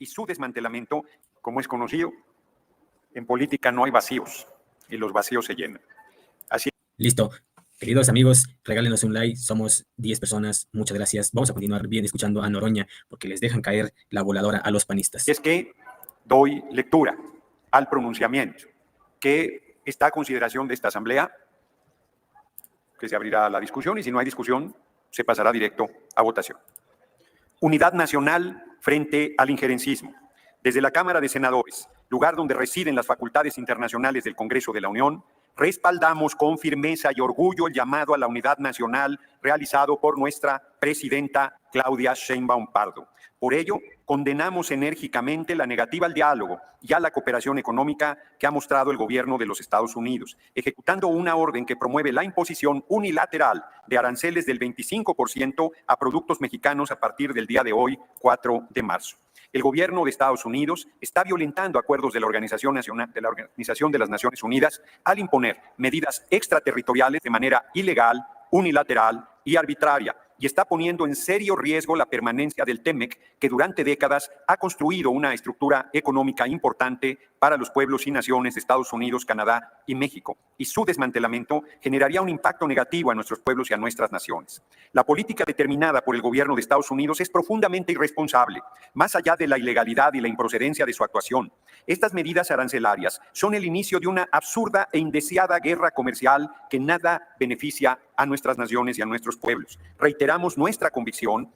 y su desmantelamiento. Como es conocido, en política no hay vacíos y los vacíos se llenan. Así. Listo. Queridos amigos, regálenos un like, somos 10 personas, muchas gracias. Vamos a continuar bien escuchando a Noroña, porque les dejan caer la voladora a los panistas. Es que doy lectura al pronunciamiento que está a consideración de esta Asamblea, que se abrirá la discusión, y si no hay discusión, se pasará directo a votación. Unidad nacional frente al injerencismo. Desde la Cámara de Senadores, lugar donde residen las facultades internacionales del Congreso de la Unión, respaldamos con firmeza y orgullo el llamado a la unidad nacional realizado por nuestra presidenta Claudia Sheinbaum Pardo. Por ello, condenamos enérgicamente la negativa al diálogo y a la cooperación económica que ha mostrado el gobierno de los Estados Unidos, ejecutando una orden que promueve la imposición unilateral de aranceles del 25% a productos mexicanos a partir del día de hoy, 4 de marzo. El gobierno de Estados Unidos está violentando acuerdos de la Organización de las Naciones Unidas al imponer medidas extraterritoriales de manera ilegal, unilateral y arbitraria, y está poniendo en serio riesgo la permanencia del TEMEC, que durante décadas ha construido una estructura económica importante para los pueblos y naciones de Estados Unidos, Canadá y México, y su desmantelamiento generaría un impacto negativo a nuestros pueblos y a nuestras naciones. La política determinada por el gobierno de Estados Unidos es profundamente irresponsable, más allá de la ilegalidad y la improcedencia de su actuación. Estas medidas arancelarias son el inicio de una absurda e indeseada guerra comercial que nada beneficia a nuestras naciones y a nuestros pueblos. Reiteramos nuestra convicción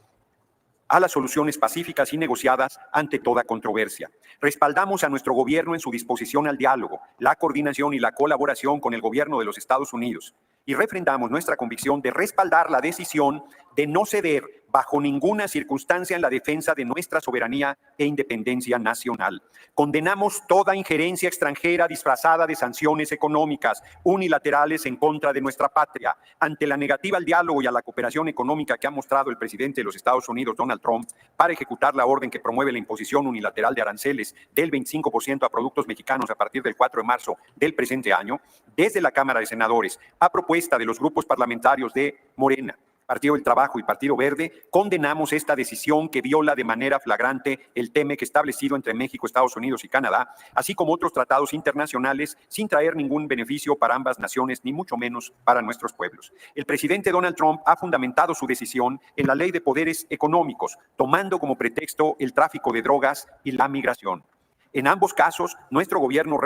a las soluciones pacíficas y negociadas ante toda controversia. Respaldamos a nuestro gobierno en su disposición al diálogo, la coordinación y la colaboración con el gobierno de los Estados Unidos, y refrendamos nuestra convicción de respaldar la decisión de no ceder bajo ninguna circunstancia en la defensa de nuestra soberanía e independencia nacional. Condenamos toda injerencia extranjera disfrazada de sanciones económicas unilaterales en contra de nuestra patria. Ante la negativa al diálogo y a la cooperación económica que ha mostrado el presidente de los Estados Unidos, Donald Trump, para ejecutar la orden que promueve la imposición unilateral de aranceles del 25% a productos mexicanos a partir del 4 de marzo del presente año, desde la Cámara de Senadores, a propuesta de los grupos parlamentarios de Morena, Partido del Trabajo y Partido Verde, condenamos esta decisión que viola de manera flagrante el TEMEC establecido entre México, Estados Unidos y Canadá, así como otros tratados internacionales, sin traer ningún beneficio para ambas naciones, ni mucho menos para nuestros pueblos. El presidente Donald Trump ha fundamentado su decisión en la Ley de Poderes Económicos, tomando como pretexto el tráfico de drogas y la migración. En ambos casos, nuestro gobierno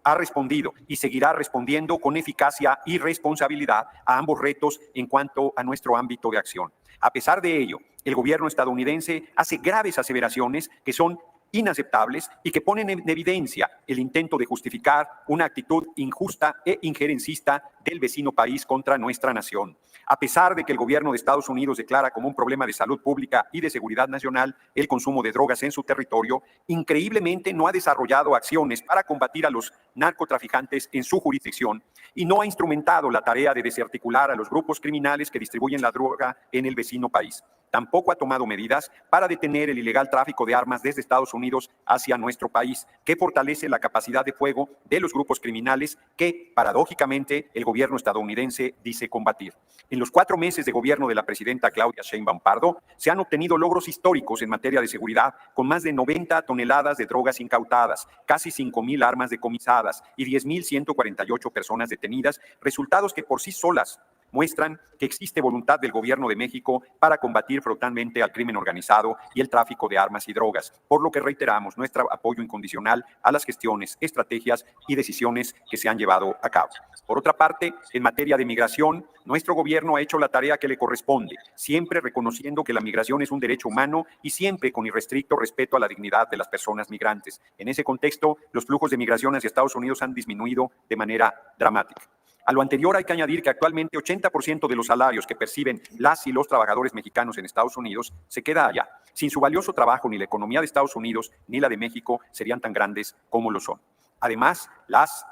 ha respondido y seguirá respondiendo con eficacia y responsabilidad a ambos retos en cuanto a nuestro ámbito de acción. A pesar de ello, el gobierno estadounidense hace graves aseveraciones que son inaceptables y que ponen en evidencia el intento de justificar una actitud injusta e injerencista del vecino país contra nuestra nación. A pesar de que el gobierno de Estados Unidos declara como un problema de salud pública y de seguridad nacional el consumo de drogas en su territorio, increíblemente no ha desarrollado acciones para combatir a los narcotraficantes en su jurisdicción y no ha instrumentado la tarea de desarticular a los grupos criminales que distribuyen la droga en el vecino país. Tampoco ha tomado medidas para detener el ilegal tráfico de armas desde Estados Unidos hacia nuestro país, que fortalece la capacidad de fuego de los grupos criminales que, paradójicamente, el gobierno estadounidense dice combatir. En los 4 meses de gobierno de la presidenta Claudia Sheinbaum Pardo, se han obtenido logros históricos en materia de seguridad, con más de 90 toneladas de drogas incautadas, casi 5,000 armas decomisadas y 10,148 personas detenidas, resultados que por sí solas muestran que existe voluntad del gobierno de México para combatir frontalmente al crimen organizado y el tráfico de armas y drogas, por lo que reiteramos nuestro apoyo incondicional a las gestiones, estrategias y decisiones que se han llevado a cabo. Por otra parte, en materia de migración, nuestro gobierno ha hecho la tarea que le corresponde, siempre reconociendo que la migración es un derecho humano y siempre con irrestricto respeto a la dignidad de las personas migrantes. En ese contexto, los flujos de migración hacia Estados Unidos han disminuido de manera dramática. A lo anterior hay que añadir que actualmente 80% de los salarios que perciben las y los trabajadores mexicanos en Estados Unidos se queda allá. Sin su valioso trabajo, ni la economía de Estados Unidos ni la de México serían tan grandes como lo son. Además, las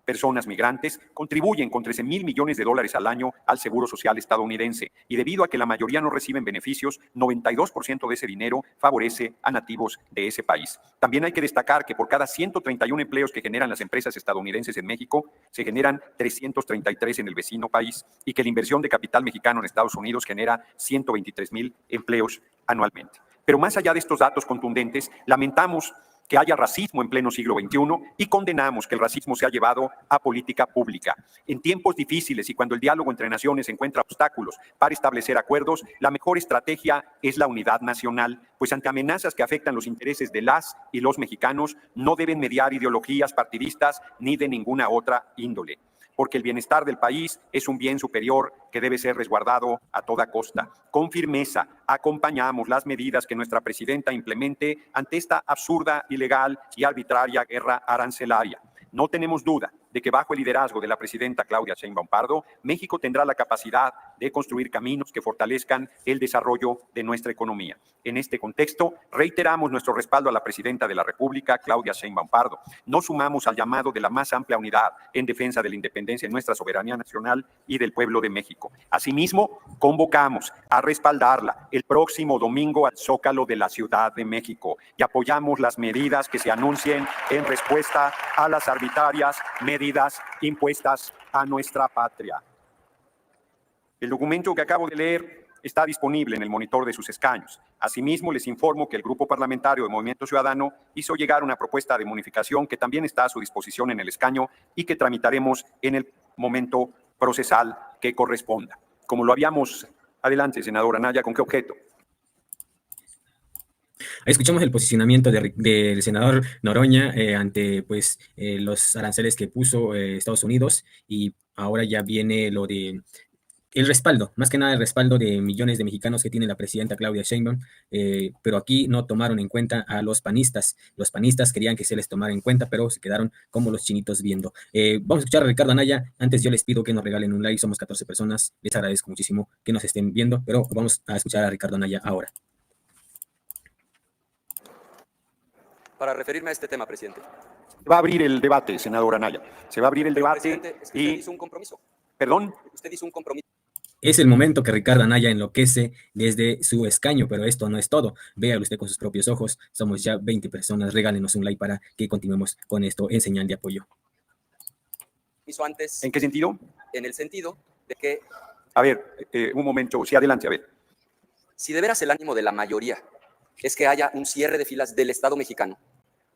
personas migrantes contribuyen con 13,000 millones de dólares al año al Seguro Social estadounidense y debido a que la mayoría no reciben beneficios, 92% de ese dinero favorece a nativos de ese país. También hay que destacar que por cada 131 empleos que generan las empresas estadounidenses en México, se generan 333 en el vecino país y que la inversión de capital mexicano en Estados Unidos genera 123,000 empleos anualmente. Pero más allá de estos datos contundentes, lamentamos que haya racismo en pleno siglo XXI y condenamos que el racismo se ha llevado a política pública. En tiempos difíciles y cuando el diálogo entre naciones encuentra obstáculos para establecer acuerdos, la mejor estrategia es la unidad nacional, pues ante amenazas que afectan los intereses de las y los mexicanos, no deben mediar ideologías partidistas ni de ninguna otra índole, porque el bienestar del país es un bien superior que debe ser resguardado a toda costa. Con firmeza acompañamos las medidas que nuestra presidenta implemente ante esta absurda, ilegal y arbitraria guerra arancelaria. No tenemos duda de que bajo el liderazgo de la presidenta Claudia Sheinbaum Pardo, México tendrá la capacidad de construir caminos que fortalezcan el desarrollo de nuestra economía. En este contexto, reiteramos nuestro respaldo a la presidenta de la República, Claudia Sheinbaum Pardo. Nos sumamos al llamado de la más amplia unidad en defensa de la independencia de nuestra soberanía nacional y del pueblo de México. Asimismo, convocamos a respaldarla el próximo domingo al Zócalo de la Ciudad de México y apoyamos las medidas que se anuncien en respuesta a las arbitrarias medidas impuestas a nuestra patria. El documento que acabo de leer está disponible en el monitor de sus escaños. Asimismo, les informo que el Grupo Parlamentario de Movimiento Ciudadano hizo llegar una propuesta de modificación que también está a su disposición en el escaño y que tramitaremos en el momento procesal que corresponda. Como lo habíamos... Adelante, senador Anaya, ¿con qué objeto? Escuchamos el posicionamiento del senador Noroña ante pues, los aranceles que puso Estados Unidos y ahora ya viene lo de el respaldo, más que nada el respaldo de millones de mexicanos que tiene la presidenta Claudia Sheinbaum, pero aquí no tomaron en cuenta a los panistas. Los panistas querían que se les tomara en cuenta, pero se quedaron como los chinitos viendo. Vamos a escuchar a Ricardo Anaya. Antes yo les pido que nos regalen un like, somos 14 personas. Les agradezco muchísimo que nos estén viendo, pero vamos a escuchar a Ricardo Anaya ahora. Para referirme a este tema, presidente. Se va a abrir el debate, senador Anaya. Se va a abrir el debate. Presidente, es que y... usted hizo un compromiso. ¿Perdón? Usted hizo un compromiso. Es el momento que Ricardo Anaya enloquece desde su escaño, pero esto no es todo. Véalo usted con sus propios ojos. Somos ya 20 personas. Regálenos un like para que continuemos con esto en señal de apoyo. Hizo antes. ¿En qué sentido? En el sentido de que... A ver, un momento. Sí, adelante, a ver. Si de veras el ánimo de la mayoría es que haya un cierre de filas del Estado mexicano,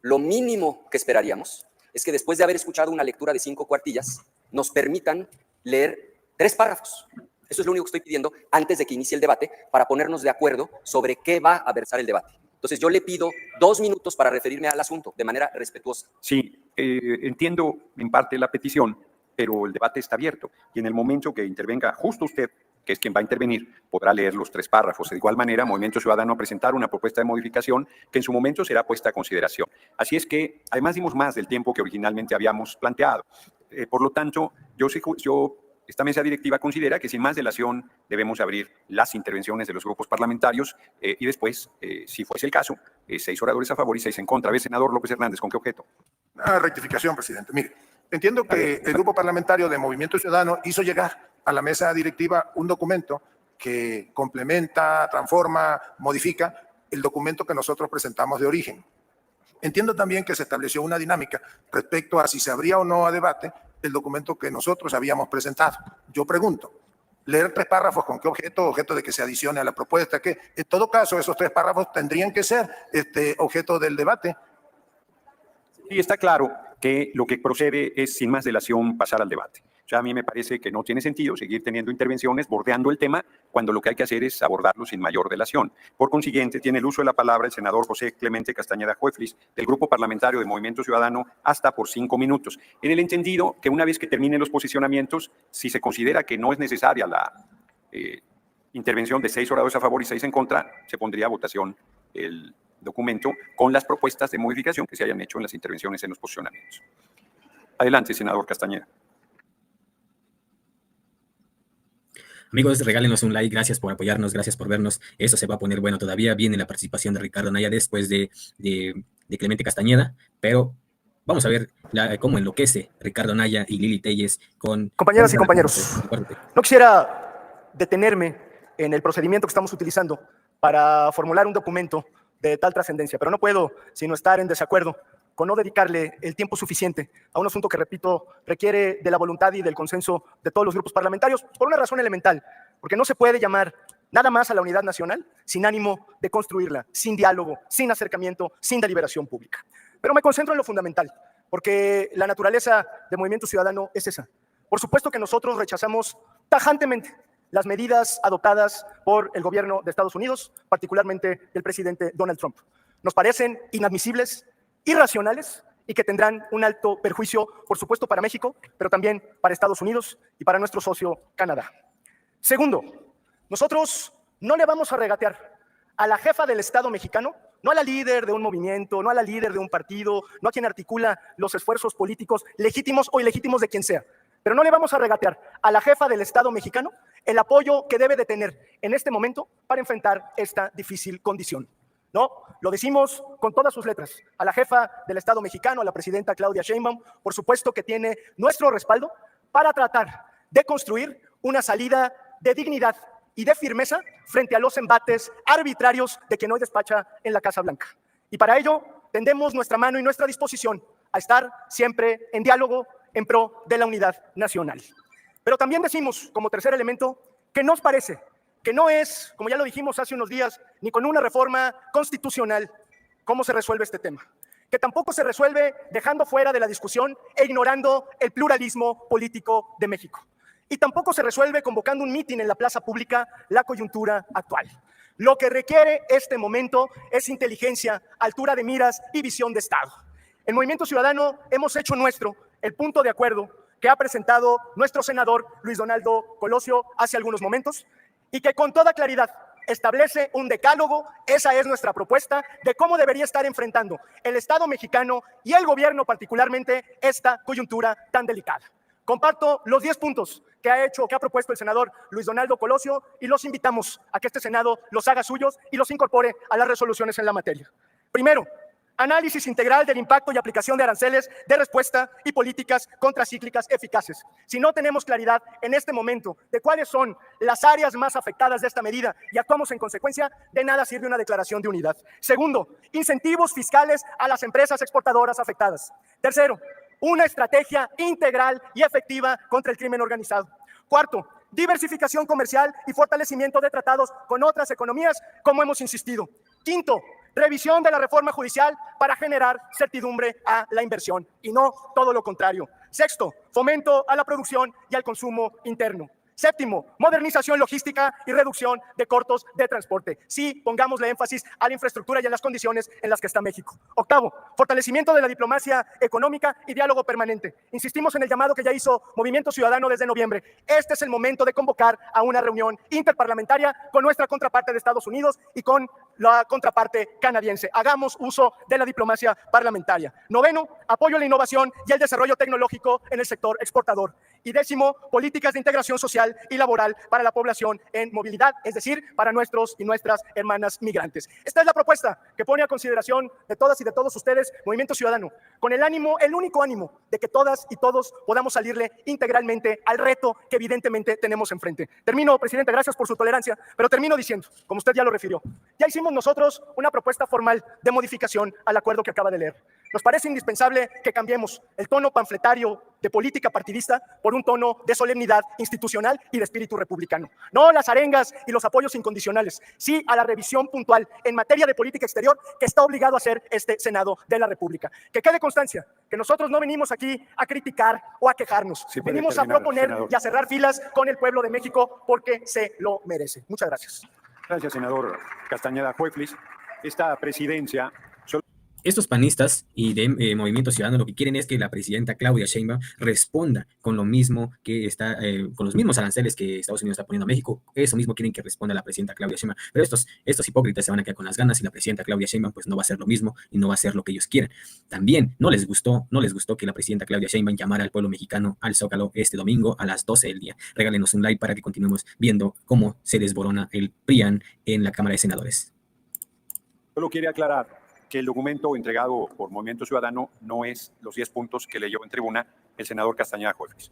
lo mínimo que esperaríamos es que después de haber escuchado una lectura de 5 cuartillas, nos permitan leer 3 párrafos. Eso es lo único que estoy pidiendo antes de que inicie el debate para ponernos de acuerdo sobre qué va a versar el debate. Entonces yo le pido 2 minutos para referirme al asunto de manera respetuosa. Sí, entiendo en parte la petición, pero el debate está abierto y en el momento que intervenga justo usted, que es quien va a intervenir, podrá leer los 3 párrafos. De igual manera, Movimiento Ciudadano presentar una propuesta de modificación que en su momento será puesta a consideración. Así es que, además, dimos más del tiempo que originalmente habíamos planteado. Por lo tanto, esta mesa directiva considera que sin más dilación debemos abrir las intervenciones de los grupos parlamentarios y después, si fuese el caso, 6 oradores a favor y 6 en contra. A ver, senador López Hernández, ¿con qué objeto? Una rectificación, presidente. Mire, entiendo que el grupo parlamentario de Movimiento Ciudadano hizo llegar a la mesa directiva un documento que complementa, transforma, modifica el documento que nosotros presentamos de origen. Entiendo también que se estableció una dinámica respecto a si se abría o no a debate el documento que nosotros habíamos presentado. Yo pregunto, leer 3 párrafos, ¿con qué objeto? Objeto de que se adicione a la propuesta, que en todo caso esos 3 párrafos tendrían que ser objeto del debate. Sí, está claro que lo que procede es, sin más dilación, pasar al debate. O sea, a mí me parece que no tiene sentido seguir teniendo intervenciones bordeando el tema cuando lo que hay que hacer es abordarlo sin mayor dilación. Por consiguiente, tiene el uso de la palabra el senador José Clemente Castañeda Jueflis, del Grupo Parlamentario de Movimiento Ciudadano, hasta por 5 minutos. En el entendido que una vez que terminen los posicionamientos, si se considera que no es necesaria la intervención de 6 oradores a favor y 6 en contra, se pondría a votación el documento con las propuestas de modificación que se hayan hecho en las intervenciones en los posicionamientos. Adelante, senador Castañeda. Amigos, regálenos un like, gracias por apoyarnos, gracias por vernos. Esto se va a poner bueno todavía. Viene la participación de Ricardo Anaya después de Clemente Castañeda, pero vamos a ver cómo enloquece Ricardo Anaya y Lili Telles con... Compañeras y compañeros, no quisiera detenerme en el procedimiento que estamos utilizando para formular un documento de tal trascendencia, pero no puedo sino estar en desacuerdo con no dedicarle el tiempo suficiente a un asunto que, repito, requiere de la voluntad y del consenso de todos los grupos parlamentarios, por una razón elemental, porque no se puede llamar nada más a la unidad nacional sin ánimo de construirla, sin diálogo, sin acercamiento, sin deliberación pública. Pero me concentro en lo fundamental, porque la naturaleza del Movimiento Ciudadano es esa. Por supuesto que nosotros rechazamos tajantemente las medidas adoptadas por el gobierno de Estados Unidos, particularmente del presidente Donald Trump. Nos parecen inadmisibles, irracionales y que tendrán un alto perjuicio, por supuesto, para México, pero también para Estados Unidos y para nuestro socio Canadá. Segundo, nosotros no le vamos a regatear a la jefa del Estado mexicano, no a la líder de un movimiento, no a la líder de un partido, no a quien articula los esfuerzos políticos legítimos o ilegítimos de quien sea, pero no le vamos a regatear a la jefa del Estado mexicano el apoyo que debe de tener en este momento para enfrentar esta difícil condición. No, lo decimos con todas sus letras. A la jefa del Estado mexicano, a la presidenta Claudia Sheinbaum, por supuesto que tiene nuestro respaldo para tratar de construir una salida de dignidad y de firmeza frente a los embates arbitrarios de quien hoy despacha en la Casa Blanca. Y para ello tendemos nuestra mano y nuestra disposición a estar siempre en diálogo en pro de la unidad nacional. Pero también decimos, como tercer elemento, que nos parece que no es, como ya lo dijimos hace unos días, ni con una reforma constitucional cómo se resuelve este tema, que tampoco se resuelve dejando fuera de la discusión e ignorando el pluralismo político de México. Y tampoco se resuelve convocando un mitin en la plaza pública la coyuntura actual. Lo que requiere este momento es inteligencia, altura de miras y visión de Estado. En Movimiento Ciudadano hemos hecho nuestro el punto de acuerdo que ha presentado nuestro senador Luis Donaldo Colosio hace algunos momentos y que con toda claridad establece un decálogo, esa es nuestra propuesta, de cómo debería estar enfrentando el Estado mexicano y el gobierno particularmente esta coyuntura tan delicada. Comparto los 10 puntos que ha propuesto el senador Luis Donaldo Colosio y los invitamos a que este Senado los haga suyos y los incorpore a las resoluciones en la materia. Primero, análisis integral del impacto y aplicación de aranceles de respuesta y políticas contracíclicas eficaces. Si no tenemos claridad en este momento de cuáles son las áreas más afectadas de esta medida y actuamos en consecuencia, de nada sirve una declaración de unidad. Segundo, incentivos fiscales a las empresas exportadoras afectadas. Tercero, una estrategia integral y efectiva contra el crimen organizado. Cuarto, diversificación comercial y fortalecimiento de tratados con otras economías, como hemos insistido. Quinto, revisión de la reforma judicial para generar certidumbre a la inversión y no todo lo contrario. Sexto, fomento a la producción y al consumo interno. Séptimo, modernización logística y reducción de costos de transporte. Sí, pongámosle énfasis a la infraestructura y a las condiciones en las que está México. Octavo, fortalecimiento de la diplomacia económica y diálogo permanente. Insistimos en el llamado que ya hizo Movimiento Ciudadano desde noviembre. Este es el momento de convocar a una reunión interparlamentaria con nuestra contraparte de Estados Unidos y con la contraparte canadiense. Hagamos uso de la diplomacia parlamentaria. Noveno, apoyo a la innovación y el desarrollo tecnológico en el sector exportador. Y décimo, políticas de integración social y laboral para la población en movilidad, es decir, para nuestros y nuestras hermanas migrantes. Esta es la propuesta que pone a consideración de todas y de todos ustedes Movimiento Ciudadano, con el único ánimo de que todas y todos podamos salirle integralmente al reto que evidentemente tenemos enfrente. Termino, presidente, gracias por su tolerancia, pero termino diciendo, como usted ya lo refirió, ya hicimos nosotros una propuesta formal de modificación al acuerdo que acaba de leer. Nos parece indispensable que cambiemos el tono panfletario de política partidista por un tono de solemnidad institucional y de espíritu republicano. No las arengas y los apoyos incondicionales, sí a la revisión puntual en materia de política exterior que está obligado a hacer este Senado de la República. Que quede constancia que nosotros no venimos aquí a criticar o a quejarnos. Sí, venimos a proponer, senador, y a cerrar filas con el pueblo de México porque se lo merece. Muchas gracias. Gracias, senador Castañeda Hueflis. Esta presidencia... Estos panistas y de Movimiento Ciudadano lo que quieren es que la presidenta Claudia Sheinbaum responda con lo mismo que está, con los mismos aranceles que Estados Unidos está poniendo a México. Eso mismo quieren que responda la presidenta Claudia Sheinbaum. Pero estos hipócritas se van a quedar con las ganas y la presidenta Claudia Sheinbaum pues no va a hacer lo mismo y no va a hacer lo que ellos quieren. También no les gustó que la presidenta Claudia Sheinbaum llamara al pueblo mexicano al Zócalo este domingo a las 12 del día. Regálenos un like para que continuemos viendo cómo se desborona el PRIAN en la Cámara de Senadores. Solo quiere aclarar que el documento entregado por Movimiento Ciudadano no es los 10 puntos que leyó en tribuna el senador Castañeda Jueves.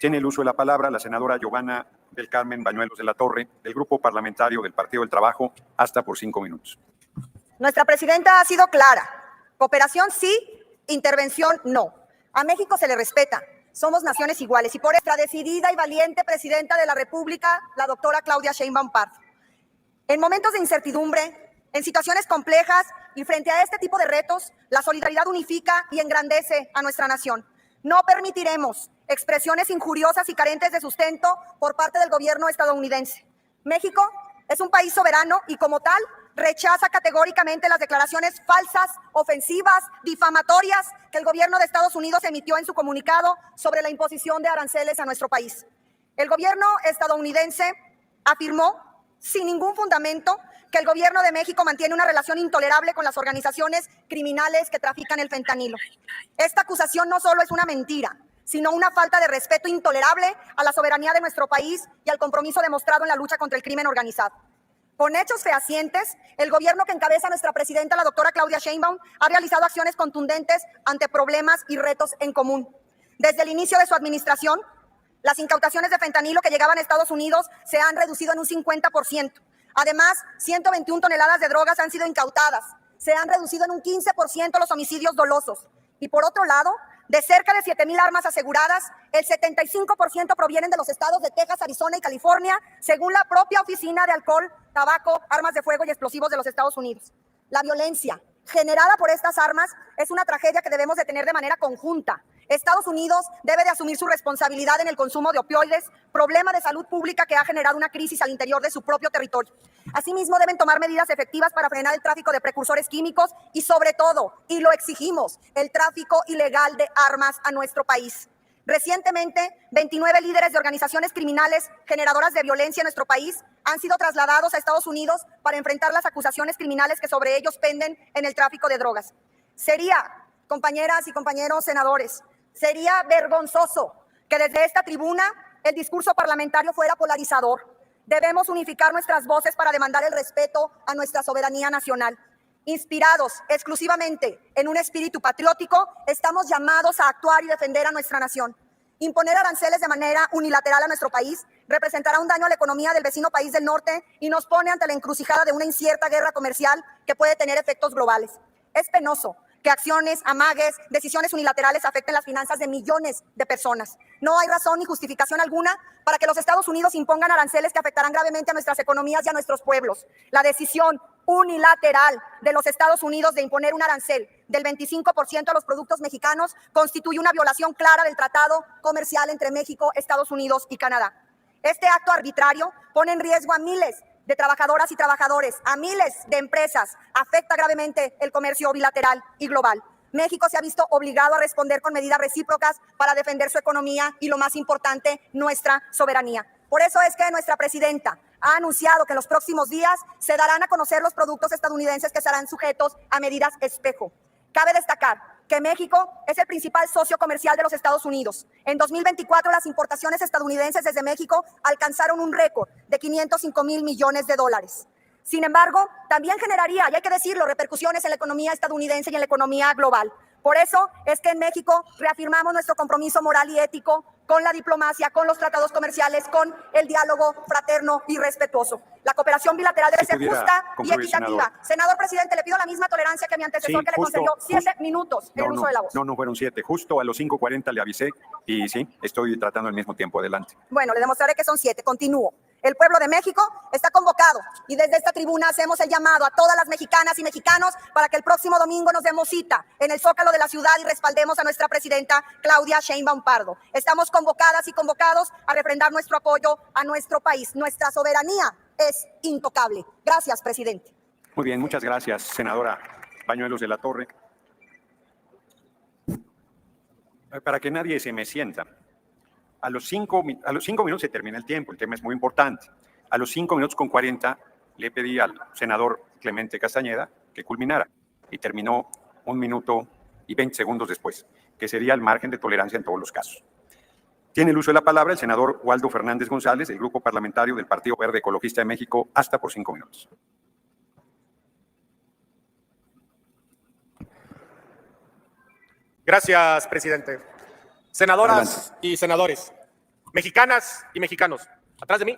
Tiene el uso de la palabra la senadora Giovanna del Carmen Bañuelos de la Torre, del Grupo Parlamentario del Partido del Trabajo, hasta por 5 minutos. Nuestra presidenta ha sido clara. Cooperación sí, intervención no. A México se le respeta. Somos naciones iguales y por nuestra decidida y valiente presidenta de la República, la doctora Claudia Sheinbaum Pardo. En momentos de incertidumbre, en situaciones complejas y frente a este tipo de retos, la solidaridad unifica y engrandece a nuestra nación. No permitiremos expresiones injuriosas y carentes de sustento por parte del gobierno estadounidense. México es un país soberano y como tal rechaza categóricamente las declaraciones falsas, ofensivas, difamatorias que el gobierno de Estados Unidos emitió en su comunicado sobre la imposición de aranceles a nuestro país. El gobierno estadounidense afirmó sin ningún fundamento que el gobierno de México mantiene una relación intolerable con las organizaciones criminales que trafican el fentanilo. Esta acusación no solo es una mentira, sino una falta de respeto intolerable a la soberanía de nuestro país y al compromiso demostrado en la lucha contra el crimen organizado. Con hechos fehacientes, el gobierno que encabeza nuestra presidenta, la doctora Claudia Sheinbaum, ha realizado acciones contundentes ante problemas y retos en común. Desde el inicio de su administración, las incautaciones de fentanilo que llegaban a Estados Unidos se han reducido en un 50%. Además, 121 toneladas de drogas han sido incautadas. Se han reducido en un 15% los homicidios dolosos. Y por otro lado, de cerca de 7,000 armas aseguradas, el 75% provienen de los estados de Texas, Arizona y California, según la propia Oficina de Alcohol, Tabaco, Armas de Fuego y Explosivos de los Estados Unidos. La violencia generada por estas armas es una tragedia que debemos detener de manera conjunta. Estados Unidos debe de asumir su responsabilidad en el consumo de opioides, problema de salud pública que ha generado una crisis al interior de su propio territorio. Asimismo, deben tomar medidas efectivas para frenar el tráfico de precursores químicos y, sobre todo, y lo exigimos, el tráfico ilegal de armas a nuestro país. Recientemente, 29 líderes de organizaciones criminales generadoras de violencia en nuestro país han sido trasladados a Estados Unidos para enfrentar las acusaciones criminales que sobre ellos penden en el tráfico de drogas. Sería, compañeras y compañeros senadores, sería vergonzoso que desde esta tribuna el discurso parlamentario fuera polarizador. Debemos unificar nuestras voces para demandar el respeto a nuestra soberanía nacional. Inspirados exclusivamente en un espíritu patriótico, estamos llamados a actuar y defender a nuestra nación. Imponer aranceles de manera unilateral a nuestro país representará un daño a la economía del vecino país del norte y nos pone ante la encrucijada de una incierta guerra comercial que puede tener efectos globales. Es penoso que acciones, amagues, decisiones unilaterales afecten las finanzas de millones de personas. No hay razón ni justificación alguna para que los Estados Unidos impongan aranceles que afectarán gravemente a nuestras economías y a nuestros pueblos. La decisión unilateral de los Estados Unidos de imponer un arancel del 25% a los productos mexicanos constituye una violación clara del tratado comercial entre México, Estados Unidos y Canadá. Este acto arbitrario pone en riesgo a miles de trabajadoras y trabajadores, a miles de empresas, afecta gravemente el comercio bilateral y global. México se ha visto obligado a responder con medidas recíprocas para defender su economía y, lo más importante, nuestra soberanía. Por eso es que nuestra presidenta ha anunciado que en los próximos días se darán a conocer los productos estadounidenses que serán sujetos a medidas espejo. Cabe destacar que México es el principal socio comercial de los Estados Unidos. En 2024, las importaciones estadounidenses desde México alcanzaron un récord de 505,000 millones de dólares. Sin embargo, también generaría, y hay que decirlo, repercusiones en la economía estadounidense y en la economía global. Por eso es que en México reafirmamos nuestro compromiso moral y ético con la diplomacia, con los tratados comerciales, con el diálogo fraterno y respetuoso. La cooperación bilateral debe ser justa y equitativa. Senador presidente, le pido la misma tolerancia que mi antecesor, que le concedió 7 minutos en el uso de la voz. No fueron 7. Justo a los 5:40 le avisé y sí, estoy tratando al mismo tiempo. Adelante. Bueno, le demostraré que son 7. Continúo. El pueblo de México está convocado y desde esta tribuna hacemos el llamado a todas las mexicanas y mexicanos para que el próximo domingo nos demos cita en el Zócalo de la ciudad y respaldemos a nuestra presidenta Claudia Sheinbaum Pardo. Estamos convocadas y convocados a refrendar nuestro apoyo a nuestro país. Nuestra soberanía es intocable. Gracias, presidente. Muy bien, muchas gracias, senadora Bañuelos de la Torre. Para que nadie se me sienta, a los 5 minutos se termina el tiempo, el tema es muy importante. A los 5 minutos con 40 le pedí al senador Clemente Castañeda que culminara y terminó 1 minuto y 20 segundos después, que sería el margen de tolerancia en todos los casos. Tiene el uso de la palabra el senador Waldo Fernández González, del Grupo Parlamentario del Partido Verde Ecologista de México, hasta por 5 minutos. Gracias, presidente. Senadoras y senadores, mexicanas y mexicanos, atrás de mí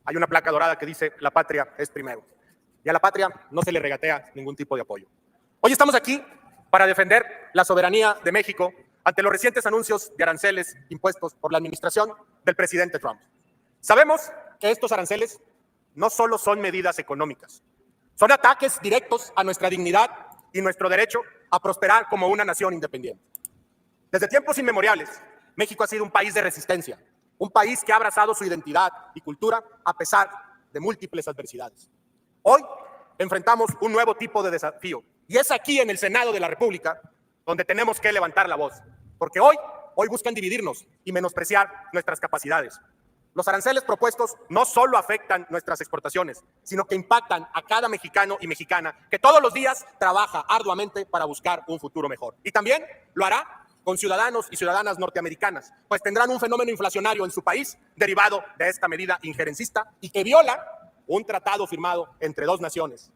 hay una placa dorada que dice "La patria es primero". Y a la patria no se le regatea ningún tipo de apoyo. Hoy estamos aquí para defender la soberanía de México ante los recientes anuncios de aranceles impuestos por la administración del presidente Trump. Sabemos que estos aranceles no solo son medidas económicas, son ataques directos a nuestra dignidad y nuestro derecho a prosperar como una nación independiente. Desde tiempos inmemoriales, México ha sido un país de resistencia, un país que ha abrazado su identidad y cultura a pesar de múltiples adversidades. Hoy enfrentamos un nuevo tipo de desafío y es aquí en el Senado de la República donde tenemos que levantar la voz, porque hoy buscan dividirnos y menospreciar nuestras capacidades. Los aranceles propuestos no solo afectan nuestras exportaciones, sino que impactan a cada mexicano y mexicana que todos los días trabaja arduamente para buscar un futuro mejor. Y también lo hará con ciudadanos y ciudadanas norteamericanas, pues tendrán un fenómeno inflacionario en su país derivado de esta medida injerencista y que viola un tratado firmado entre dos naciones.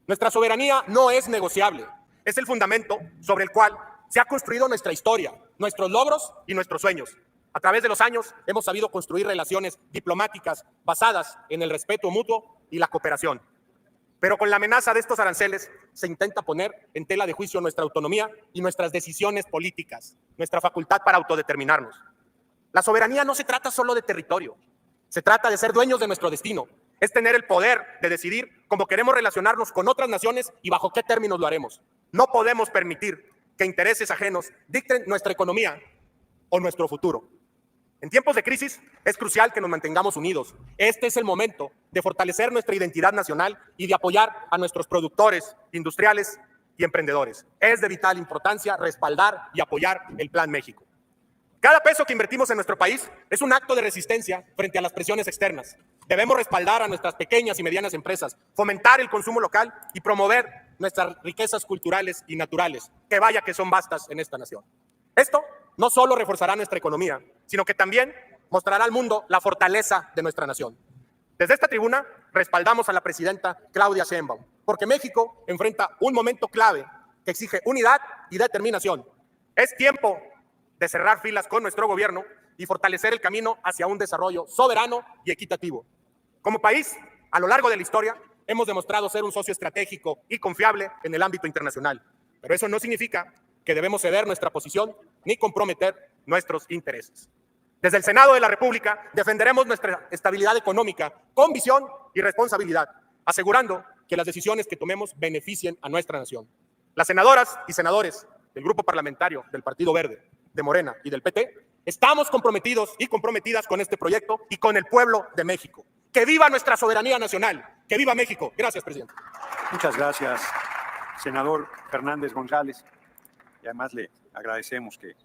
Nuestra soberanía no es negociable, es el fundamento sobre el cual se ha construido nuestra historia, nuestros logros y nuestros sueños. A través de los años hemos sabido construir relaciones diplomáticas basadas en el respeto mutuo y la cooperación. Pero con la amenaza de estos aranceles se intenta poner en tela de juicio nuestra autonomía y nuestras decisiones políticas, nuestra facultad para autodeterminarnos. La soberanía no se trata solo de territorio, se trata de ser dueños de nuestro destino, es tener el poder de decidir cómo queremos relacionarnos con otras naciones y bajo qué términos lo haremos. No podemos permitir que intereses ajenos dicten nuestra economía o nuestro futuro. En tiempos de crisis es crucial que nos mantengamos unidos. Este es el momento de fortalecer nuestra identidad nacional y de apoyar a nuestros productores, industriales y emprendedores. Es de vital importancia respaldar y apoyar el Plan México. Cada peso que invertimos en nuestro país es un acto de resistencia frente a las presiones externas. Debemos respaldar a nuestras pequeñas y medianas empresas, fomentar el consumo local y promover nuestras riquezas culturales y naturales, que vaya que son vastas en esta nación. Esto no solo reforzará nuestra economía, sino que también mostrará al mundo la fortaleza de nuestra nación. Desde esta tribuna respaldamos a la presidenta Claudia Sheinbaum, porque México enfrenta un momento clave que exige unidad y determinación. Es tiempo de cerrar filas con nuestro gobierno y fortalecer el camino hacia un desarrollo soberano y equitativo. Como país, a lo largo de la historia, hemos demostrado ser un socio estratégico y confiable en el ámbito internacional, pero eso no significa que debemos ceder nuestra posición ni comprometer nuestros intereses. Desde el Senado de la República defenderemos nuestra estabilidad económica con visión y responsabilidad, asegurando que las decisiones que tomemos beneficien a nuestra nación. Las senadoras y senadores del Grupo Parlamentario del Partido Verde, de Morena y del PT, estamos comprometidos y comprometidas con este proyecto y con el pueblo de México. ¡Que viva nuestra soberanía nacional! ¡Que viva México! Gracias, presidente. Muchas gracias, senador Fernández González. Y además le agradecemos que...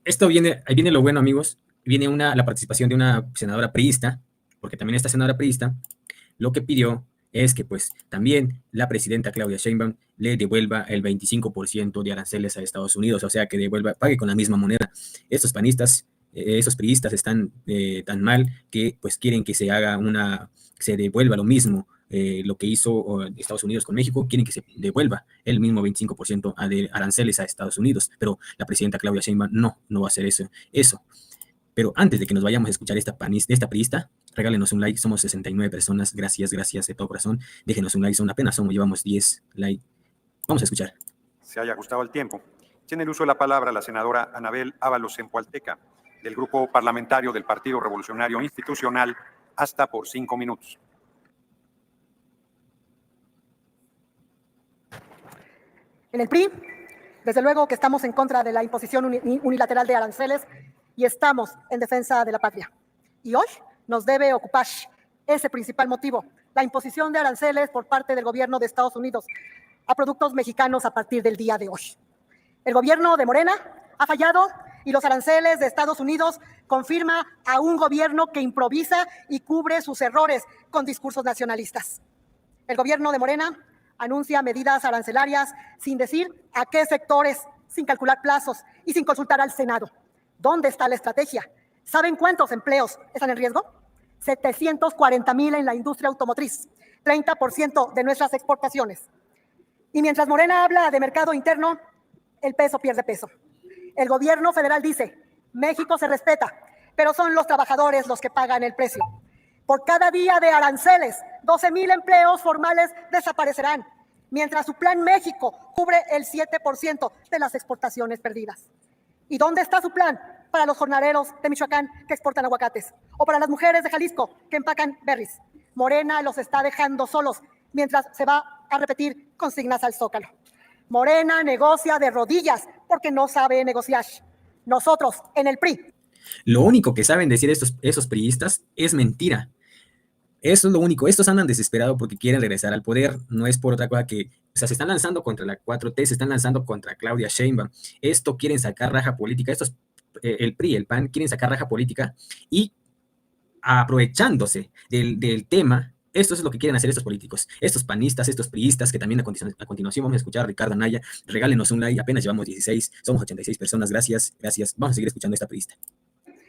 Ahí viene lo bueno, amigos. Viene la participación de una senadora priista, porque también esta senadora priista lo que pidió es que pues también la presidenta Claudia Sheinbaum le devuelva el 25% de aranceles a Estados Unidos, o sea, que pague con la misma moneda. Estos priistas están tan mal que pues quieren que se devuelva lo mismo. Lo que hizo Estados Unidos con México, quieren que se devuelva el mismo 25% de aranceles a Estados Unidos, pero la presidenta Claudia Sheinbaum no va a hacer eso. Pero antes de que nos vayamos a escuchar esta priista, regálenos un like, somos 69 personas, gracias de todo corazón, déjenos un like, llevamos 10 likes, vamos a escuchar. Se haya ajustado el tiempo. Tiene el uso de la palabra la senadora Anabel Ábalos Zempoalteca, del Grupo Parlamentario del Partido Revolucionario Institucional, hasta por 5 minutos. En el PRI, desde luego que estamos en contra de la imposición unilateral de aranceles y estamos en defensa de la patria. Y hoy nos debe ocupar ese principal motivo, la imposición de aranceles por parte del gobierno de Estados Unidos a productos mexicanos a partir del día de hoy. El gobierno de Morena ha fallado y los aranceles de Estados Unidos confirma a un gobierno que improvisa y cubre sus errores con discursos nacionalistas. El gobierno de Morena anuncia medidas arancelarias sin decir a qué sectores, sin calcular plazos y sin consultar al Senado. ¿Dónde está la estrategia? ¿Saben cuántos empleos están en riesgo? 740,000 en la industria automotriz, 30% de nuestras exportaciones. Y mientras Morena habla de mercado interno, el peso pierde peso. El gobierno federal dice, México se respeta, pero son los trabajadores los que pagan el precio. Por cada día de aranceles, 12,000 empleos formales desaparecerán, mientras su Plan México cubre el 7% de las exportaciones perdidas. ¿Y dónde está su plan para los jornaleros de Michoacán que exportan aguacates? ¿O para las mujeres de Jalisco que empacan berries? Morena los está dejando solos mientras se va a repetir consignas al Zócalo. Morena negocia de rodillas porque no sabe negociar. Nosotros, en el PRI. Lo único que saben decir esos priistas es mentira. Eso es lo único. Estos andan desesperados porque quieren regresar al poder. No es por otra cosa que... O sea, se están lanzando contra la 4T, se están lanzando contra Claudia Sheinbaum. Esto quieren sacar raja política. Estos, el PRI, el PAN, quieren sacar raja política y aprovechándose del tema, esto es lo que quieren hacer estos políticos, estos panistas, estos priistas, que también a continuación vamos a escuchar a Ricardo Anaya. Regálenos un like, apenas llevamos 16, somos 86 personas, gracias. Vamos a seguir escuchando a esta priista.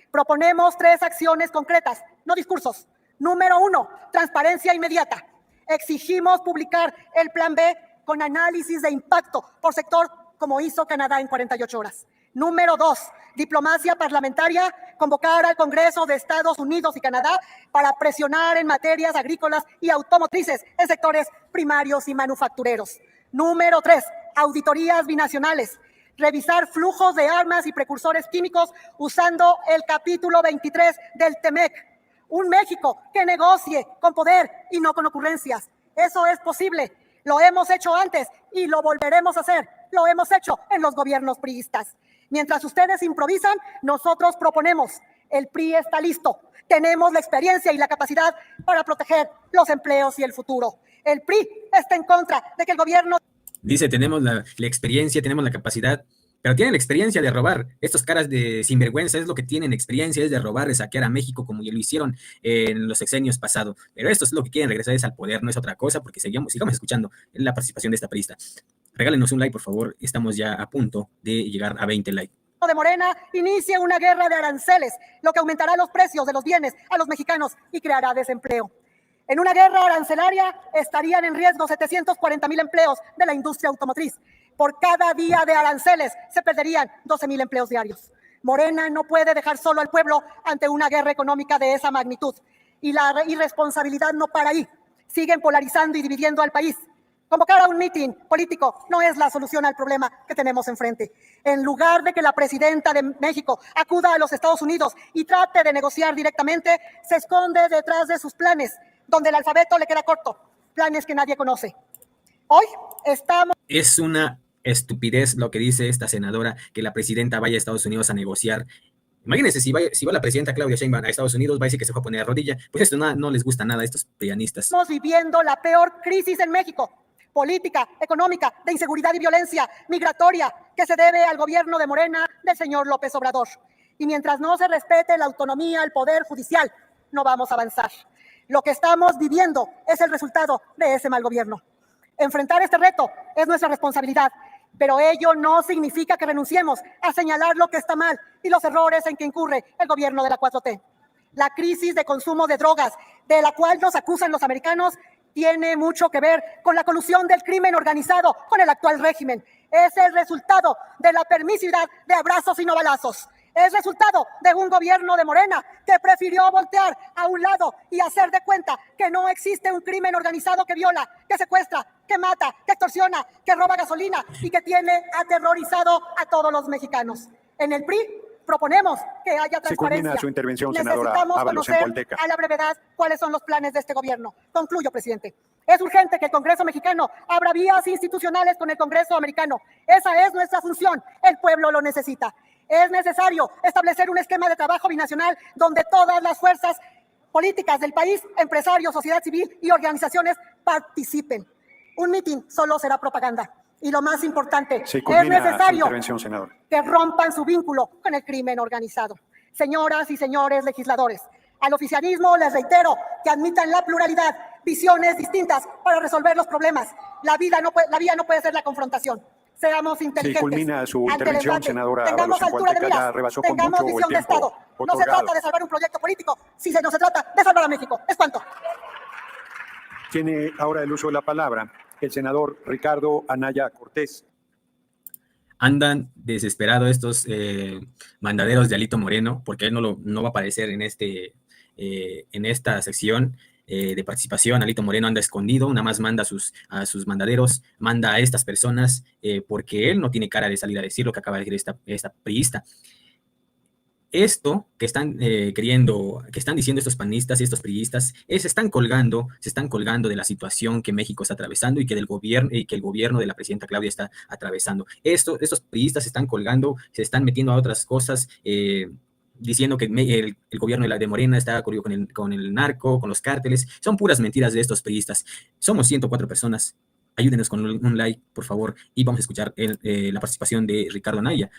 Proponemos 3 acciones concretas, no discursos. Número 1, transparencia inmediata. Exigimos publicar el Plan B con análisis de impacto por sector, como hizo Canadá en 48 horas. Número 2, diplomacia parlamentaria, convocar al Congreso de Estados Unidos y Canadá para presionar en materias agrícolas y automotrices en sectores primarios y manufactureros. Número 3, auditorías binacionales. Revisar flujos de armas y precursores químicos usando el capítulo 23 del TEMEC. Un México que negocie con poder y no con ocurrencias. Eso es posible. Lo hemos hecho antes y lo volveremos a hacer. Lo hemos hecho en los gobiernos priistas. Mientras ustedes improvisan, nosotros proponemos. El PRI está listo. Tenemos la experiencia y la capacidad para proteger los empleos y el futuro. El PRI está en contra de que el gobierno... Dice, tenemos la experiencia, tenemos la capacidad, pero tienen la experiencia de robar. Estos caras de sinvergüenza es lo que tienen experiencia, es de robar, de saquear a México como ya lo hicieron en los sexenios pasados. Pero esto es lo que quieren regresar es al poder, no es otra cosa, porque sigamos escuchando la participación de esta priista. Regálenos un like, por favor. Estamos ya a punto de llegar a 20 likes. De Morena inicia una guerra de aranceles, lo que aumentará los precios de los bienes a los mexicanos y creará desempleo. En una guerra arancelaria estarían en riesgo 740,000 empleos de la industria automotriz. Por cada día de aranceles se perderían 12,000 empleos diarios. Morena no puede dejar solo al pueblo ante una guerra económica de esa magnitud. Y la irresponsabilidad no para ahí. Siguen polarizando y dividiendo al país. Convocar a un mitin político no es la solución al problema que tenemos enfrente. En lugar de que la presidenta de México acuda a los Estados Unidos y trate de negociar directamente, se esconde detrás de sus planes, donde el alfabeto le queda corto, planes que nadie conoce. Hoy estamos... Es una estupidez lo que dice esta senadora, que la presidenta vaya a Estados Unidos a negociar. Imagínense, si va la presidenta Claudia Sheinbaum a Estados Unidos, va a decir que se va a poner a rodilla. Pues esto no les gusta nada a estos pianistas. Estamos viviendo la peor crisis en México, política, económica, de inseguridad y violencia migratoria, que se debe al gobierno de Morena del señor López Obrador. Y mientras no se respete la autonomía, el poder judicial, no vamos a avanzar. Lo que estamos viviendo es el resultado de ese mal gobierno. Enfrentar este reto es nuestra responsabilidad, pero ello no significa que renunciemos a señalar lo que está mal y los errores en que incurre el gobierno de la 4T. La crisis de consumo de drogas, de la cual nos acusan los americanos, tiene mucho que ver con la colusión del crimen organizado con el actual régimen. Es el resultado de la permisividad de abrazos y no balazos. Es resultado de un gobierno de Morena que prefirió voltear a un lado y hacer de cuenta que no existe un crimen organizado que viola, que secuestra, que mata, que extorsiona, que roba gasolina y que tiene aterrorizado a todos los mexicanos. En el PRI proponemos que haya transparencia. Se culmina su intervención, senadora Necesitamos Ábalos, en conocer Polteca. a la brevedad cuáles son los planes de este gobierno. Concluyo, presidente. Es urgente que el Congreso mexicano abra vías institucionales con el Congreso americano. Esa es nuestra función. El pueblo lo necesita. Es necesario establecer un esquema de trabajo binacional donde todas las fuerzas políticas del país, empresarios, sociedad civil y organizaciones participen. Un mitin solo será propaganda. Y lo más importante, Se es culmina su necesario intervención, senador. que rompan su vínculo con el crimen organizado. Señoras y señores legisladores, al oficialismo les reitero que admitan la pluralidad, visiones distintas para resolver los problemas. La vía no puede ser la confrontación. Seamos inteligentes. Sí, culmina su ante el intervención, debate. senadora Tengamos Ábalos, en altura de Polteca. miras. Ya rebasó con Tengamos mucho el visión de tiempo Estado. No se otorgado. trata de salvar un proyecto político, si se nos trata de salvar a México. Es cuanto. Tiene ahora el uso de la palabra el senador Ricardo Anaya Cortés. Andan desesperados estos mandaderos de Alito Moreno, porque él no va a aparecer en esta sección de participación. Alito Moreno anda escondido, nada más manda a sus mandaderos, manda a estas personas, porque él no tiene cara de salir a decir lo que acaba de decir esta priista. Esto que están que están diciendo estos panistas y estos priistas, se están colgando de la situación que México está atravesando y que el gobierno de la presidenta Claudia está atravesando. Estos priistas se están colgando, se están metiendo a otras cosas, diciendo que el gobierno de Morena está corrido con el narco, con los cárteles. Son puras mentiras de estos priistas. Somos 104 personas. Ayúdenos con un like, por favor, y vamos a escuchar la participación de Ricardo Anaya,